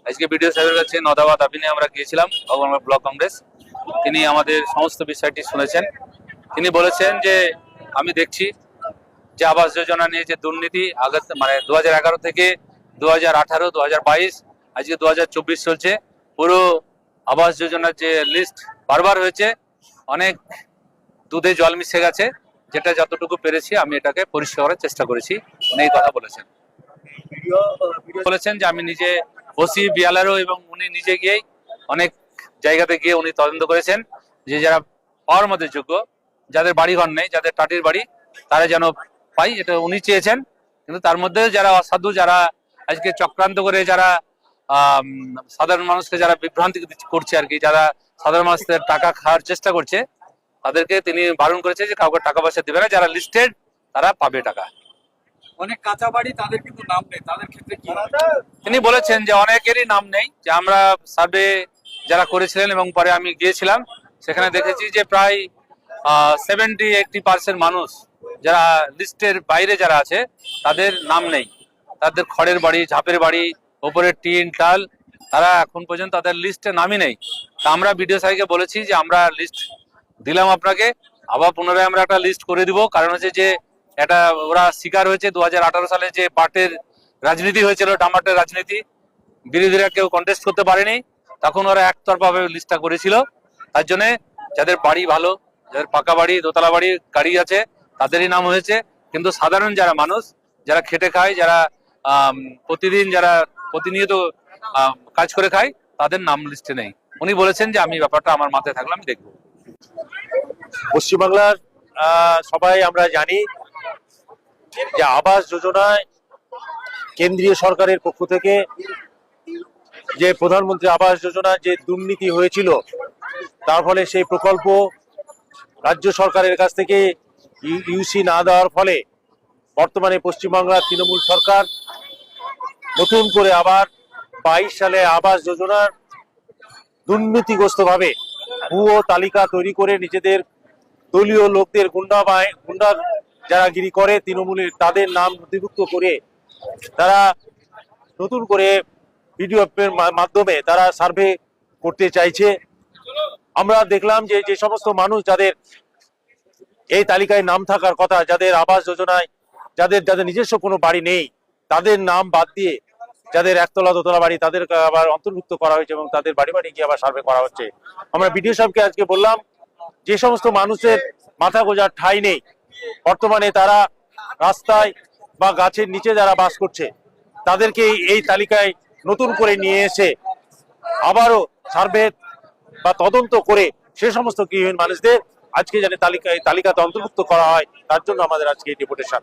আজকে বিডিও সাহেবের কাছে নদাবাদ আপিনে আমরা গিয়েছিলাম ব্লক কংগ্রেস। তিনি আমাদের সমস্ত বিষয়টি শুনেছেন। তিনি বলেছেন যে আমি দেখছি যে আবাস যোজনা নিয়ে যে দুর্নীতি মানে 2011 থেকে 2018, 2022, আজকে 2024 চলছে। পুরো আবাস যোজনার যে লিস্ট বারবার হয়েছে, অনেক দুধে জল মিশে গেছে। যেটা যতটুকু পেরেছি আমি এটাকে পরিষ্কার করার চেষ্টা করেছি। উনি এই কথা বলেছেন যে আমি নিজে ওসি বিয়ালারও, এবং উনি নিজে গিয়েই অনেক জায়গাতে গিয়ে উনি তদন্ত করেছেন যে যারা পাওয়ার মধ্যে যোগ্য, যাদের বাড়ি ঘর নেই, যাদের টাটির বাড়ি, তারা যেন পাই, এটা উনি চেয়েছেন। কিন্তু তার মধ্যে যারা অসাধু, যারা আজকে চক্রান্ত করে যারা সাধারণ মানুষকে যারা বিভ্রান্তি করছে আর কি, যারা সাধারণ মানুষদের টাকা খাওয়ার চেষ্টা করছে, তাদেরকে তিনি বারণ করেছে যে কাউকে টাকা পয়সা দেবে না। যারা লিস্টেড তারা পাবে টাকা। অনেক কাঁচা বাড়ি, তাদের কিন্তু নাম নেই, তাদের ক্ষেত্রে কি? তিনি বলেছেন যে অনেকেরই নাম নেই। যে আমরা সার্ভে যারা করেছিলেন এবং পরে আমি গিয়েছিলাম, সেখানে দেখেছি যে প্রায় 70-80% মানুষ যারা লিস্টের বাইরে যারা আছে তাদের নাম নেই। তাদের খড়ের বাড়ি, ঝাপের বাড়ি, ওপরের টিন টাল, তারা এখন পর্যন্ত তাদের লিস্টে নামই নেই। তা আমরা বিডিও সাহেবকে বলেছি যে আমরা লিস্ট দিলাম আপনাকে, আবার পুনরায় আমরা একটা লিস্ট করে দিব। কারণ হচ্ছে যে এটা ওরা শিকার হয়েছে 2018 সালে যে পাটের রাজনীতি হয়েছিল, টামাটের রাজনীতি, বিরোধীরা কেউ কন্টেস্ট করতে পারেনি, তখন ওরা একতরফাভাবে লিস্টটা করেছিল। তার জন্য যাদের বাড়ি ভালো, যাদের পাকা বাড়ি, দোতলা বাড়ি, গাড়ি আছে, তাদেরই নাম হয়েছে। কিন্তু সাধারণ যারা মানুষ, যারা খেটে খায়, যারা প্রতিদিন, যারা প্রতিনিয়ত কাজ করে খায়, তাদের নাম লিস্টে নেই। উনি বলেছেন যে আমি ব্যাপারটা আমার মাথায় থাকলে আমি দেখবো। পশ্চিমবাংলার সবাই আমরা জানি যে আবাস যোজনায় কেন্দ্রীয় সরকারের পক্ষ থেকে যে প্রধানমন্ত্রী আবাস যোজনা যে দুর্নীতি হয়েছিল, তার ফলে সেই প্রকল্প রাজ্য সরকারের কাছ থেকে ইউসি না দেওয়ার ফলে বর্তমানে পশ্চিমবাংলার তৃণমূল সরকার নতুন করে আবার 22 সালে আবাস যোজনার দুর্নীতিগ্রস্তভাবে ভুয়ো তালিকা তৈরি করে নিজেদের দলীয় লোকদের গুন্ডা যারা গিরি করে তৃণমূলের, তাদের নাম নথিভুক্ত করে তারা নতুন করে পিডিএফের মাধ্যমে তারা সার্ভে করতে চাইছে। আমরা দেখলাম যে যে সমস্ত মানুষ যাদের এই তালিকায় নাম থাকার কথা, যাদের আবাস যোজনায় যাদের নিজস্ব কোনো বাড়ি নেই, তাদের নাম বাদ দিয়ে যাদের একতলা দোতলা বাড়ি, তাদেরকে আবার অন্তর্ভুক্ত করা হয়েছে এবং তাদের বাড়ি বাড়ি গিয়ে আবার সার্ভে করা হচ্ছে। আমরা বিডিও সাহেবকে আজকে বললাম যে সমস্ত মানুষের মাথা গোঁজার ঠাঁই নেই, বর্তমানে তারা রাস্তায় বা গাছের নিচে যারা বাস করছে, তাদেরকে এই তালিকায় নতুন করে নিয়ে এসে আবারও সার্ভে বা তদন্ত করে সে সমস্ত গৃহহীন মানুষদের আজকে জানে তালিকাতে অন্তর্ভুক্ত করা হয়। তার জন্য আমাদের আজকে এই ডেপুটেশন।